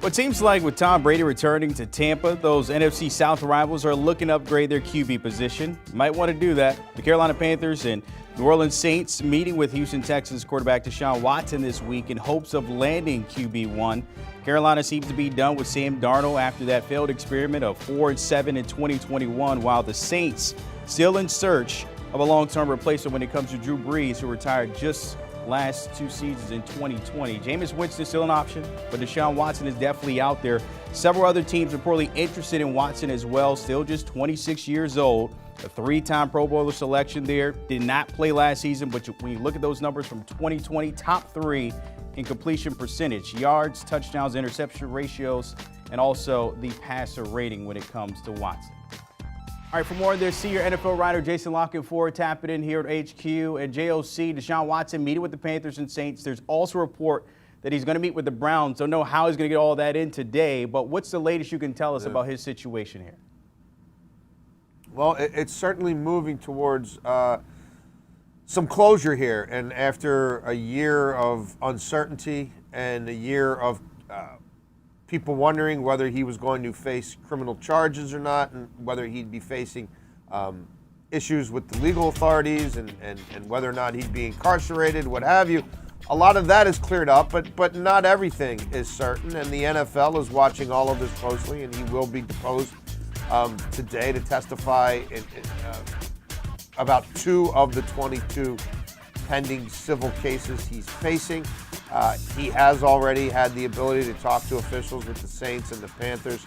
Well, it seems like with Tom Brady returning to Tampa, those NFC South rivals are looking to upgrade their QB position. Might want to do that. The Carolina Panthers and New Orleans Saints meeting with Houston Texans quarterback Deshaun Watson this week in hopes of landing QB1. Carolina seems to be done with Sam Darnold after that failed experiment of 4-7 in 2021, while the Saints still in search of a long-term replacement when it comes to Drew Brees, who retired just last 2 seasons in 2020. Jameis Winston is still an option, but Deshaun Watson is definitely out there. Several other teams are reportedly interested in Watson as well, still just 26 years old. A 3-time Pro Bowler selection there. Did not play last season, but when you look at those numbers from 2020, top 3 in completion percentage, yards, touchdowns, interception ratios, and also the passer rating when it comes to Watson. All right, for more on this, senior NFL writer Jason La Canfora tapping in here at HQ. And JOC, Deshaun Watson meeting with the Panthers and Saints. There's also a report that he's going to meet with the Browns. Don't know how he's going to get all that in today, but what's the latest you can tell us about his situation here? Well, it's certainly moving towards some closure here. And after a year of uncertainty and a year of people wondering whether he was going to face criminal charges or not, and whether he'd be facing issues with the legal authorities and whether or not he'd be incarcerated, what have you. A lot of that is cleared up, but not everything is certain, and the NFL is watching all of this closely, and he will be deposed today to testify about 2 of the 22 pending civil cases he's facing. He has already had the ability to talk to officials with the Saints and the Panthers.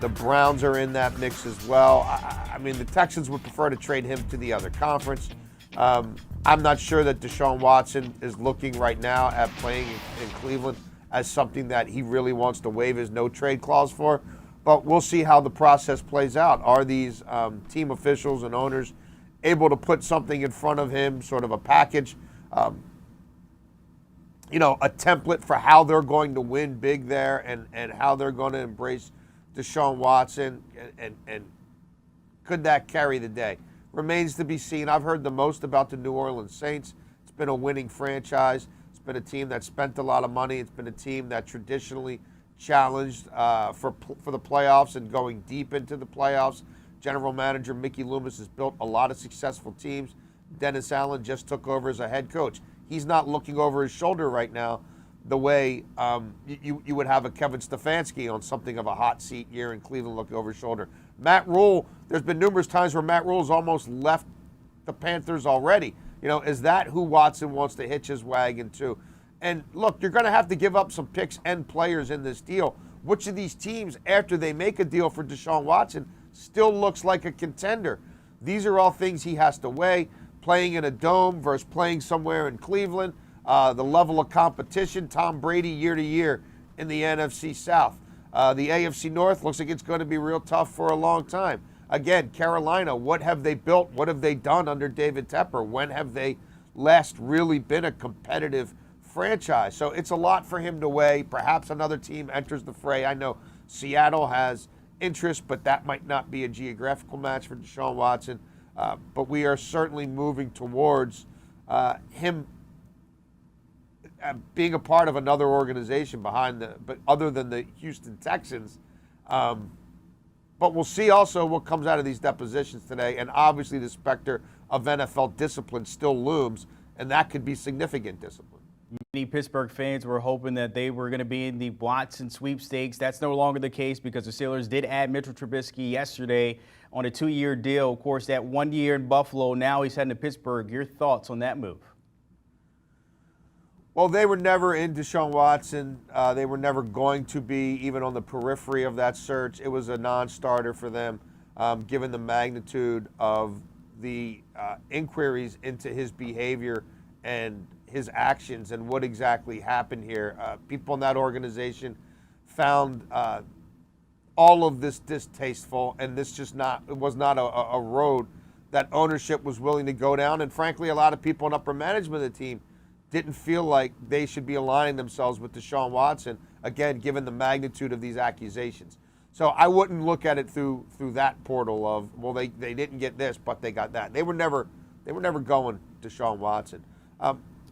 The Browns are in that mix as well. I mean, the Texans would prefer to trade him to the other conference. I'm not sure that Deshaun Watson is looking right now at playing in Cleveland as something that he really wants to waive his no-trade clause for. But we'll see how the process plays out. Are these team officials and owners able to put something in front of him, sort of a package, a template for how they're going to win big there and how they're going to embrace Deshaun Watson, and could that carry the day? Remains to be seen. I've heard the most about the New Orleans Saints. It's been a winning franchise. It's been a team that spent a lot of money. It's been a team that traditionally challenged for the playoffs and going deep into the playoffs. General manager Mickey Loomis has built a lot of successful teams. Dennis Allen just took over as a head coach. He's not looking over his shoulder right now the way you would have a Kevin Stefanski on something of a hot seat year in Cleveland looking over his shoulder. Matt Rule, there's been numerous times where Matt Rule's almost left the Panthers already. Is that who Watson wants to hitch his wagon to? And look, you're going to have to give up some picks and players in this deal. Which of these teams, after they make a deal for Deshaun Watson, still looks like a contender? These are all things he has to weigh. Playing in a dome versus playing somewhere in Cleveland, the level of competition, Tom Brady year to year in the NFC South. The AFC North looks like it's going to be real tough for a long time. Again, Carolina, what have they built? What have they done under David Tepper? When have they last really been a competitive franchise? So it's a lot for him to weigh. Perhaps another team enters the fray. I know Seattle has interest, but that might not be a geographical match for Deshaun Watson. But we are certainly moving towards him being a part of another organization but other than the Houston Texans. But we'll see also what comes out of these depositions today. And obviously the specter of NFL discipline still looms, and that could be significant discipline. Many Pittsburgh fans were hoping that they were going to be in the Watson sweepstakes. That's no longer the case because the Steelers did add Mitchell Trubisky yesterday on a 2-year deal. Of course, that 1 year in Buffalo. Now he's heading to Pittsburgh. Your thoughts on that move? Well, they were never in Deshaun Watson. They were never going to be, even on the periphery of that search. It was a non-starter for them, given the magnitude of the inquiries into his behavior and his actions and what exactly happened here. People in that organization found all of this distasteful, and this was not a road that ownership was willing to go down. And frankly, a lot of people in upper management of the team didn't feel like they should be aligning themselves with Deshaun Watson, again, given the magnitude of these accusations. So I wouldn't look at it through that portal of, well, they didn't get this, but they got that. They were never going Deshaun Watson.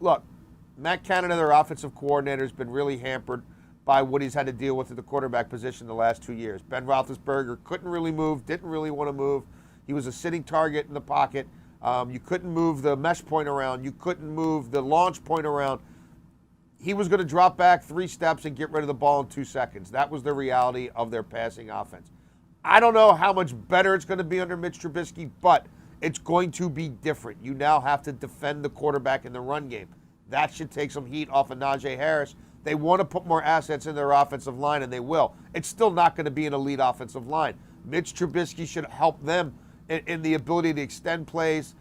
Look, Matt Canada, their offensive coordinator, has been really hampered by what he's had to deal with at the quarterback position the last 2 years. Ben Roethlisberger couldn't really move, didn't really want to move. He was a sitting target in the pocket. You couldn't move the mesh point around. You couldn't move the launch point around. He was going to drop back 3 steps and get rid of the ball in 2 seconds. That was the reality of their passing offense. I don't know how much better it's going to be under Mitch Trubisky, but it's going to be different. You now have to defend the quarterback in the run game. That should take some heat off of Najee Harris. They want to put more assets in their offensive line, and they will. It's still not going to be an elite offensive line. Mitch Trubisky should help them in the ability to extend plays,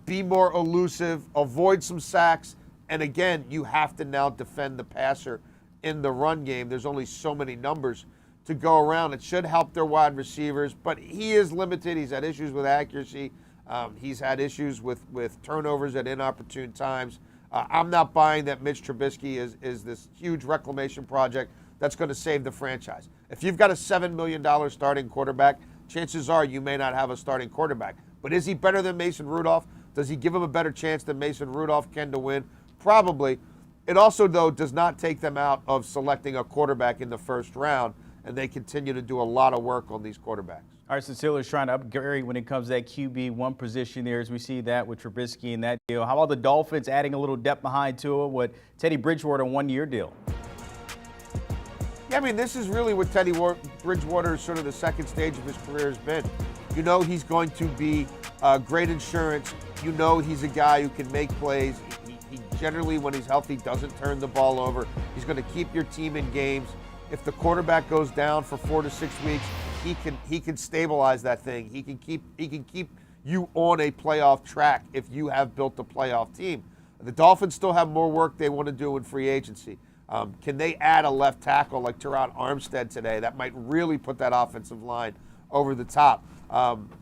be more elusive, avoid some sacks. And again, you have to now defend the passer in the run game. There's only so many numbers to go around. It should help their wide receivers, but he is limited. He's had issues with accuracy. He's had issues with turnovers at inopportune times. I'm not buying that Mitch Trubisky is this huge reclamation project that's going to save the franchise. If you've got a $7 million starting quarterback, chances are you may not have a starting quarterback. But is he better than Mason Rudolph? Does he give him a better chance than Mason Rudolph can to win? Probably. It also, though, does not take them out of selecting a quarterback in the first round, and they continue to do a lot of work on these quarterbacks. All right, so Steelers trying to upgrade when it comes to that QB1 position there, as we see that with Trubisky and that deal. How about the Dolphins adding a little depth behind Tua with Teddy Bridgewater, a 1-year deal? Yeah, I mean, this is really what Teddy Bridgewater's sort of the second stage of his career has been. You know he's going to be great insurance. You know he's a guy who can make plays. He generally, when he's healthy, doesn't turn the ball over. He's going to keep your team in games. If the quarterback goes down for 4 to 6 weeks, he can stabilize that thing. He can keep you on a playoff track if you have built a playoff team. The Dolphins still have more work they want to do in free agency. Can they add a left tackle like Teron Armstead today? That might really put that offensive line over the top.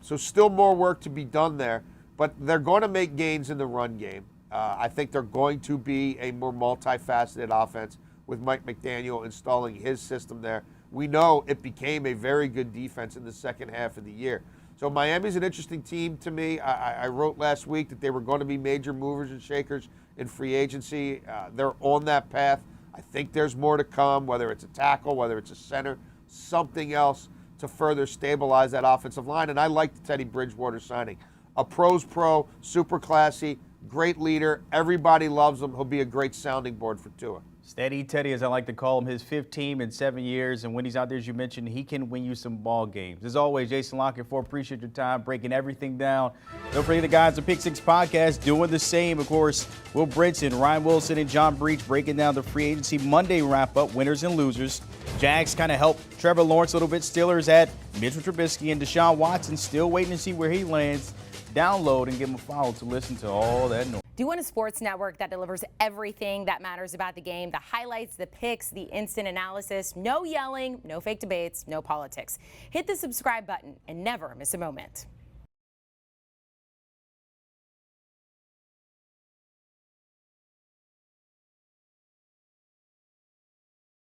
So still more work to be done there, but they're going to make gains in the run game. I think they're going to be a more multifaceted offense with Mike McDaniel installing his system there. We know it became a very good defense in the second half of the year. So Miami's an interesting team to me. I wrote last week that they were going to be major movers and shakers in free agency. They're on that path. I think there's more to come, whether it's a tackle, whether it's a center, something else to further stabilize that offensive line. And I like the Teddy Bridgewater signing. A pro's pro, super classy, great leader. Everybody loves him. He'll be a great sounding board for Tua. Steady Teddy, as I like to call him, his 5th team in 7 years. And when he's out there, as you mentioned, he can win you some ball games. As always, Jason La Canfora, appreciate your time breaking everything down. Don't forget the guys at Pick Six Podcast doing the same. Of course, Will Brinson, Ryan Wilson, and John Breach breaking down the free agency Monday wrap-up, winners and losers. Jags kind of helped Trevor Lawrence a little bit. Steelers at Mitchell Trubisky and Deshaun Watson, still waiting to see where he lands. Download and give him a follow to listen to all that noise. Do you want a sports network that delivers everything that matters about the game? The highlights, the picks, the instant analysis, no yelling, no fake debates, no politics. Hit the subscribe button and never miss a moment.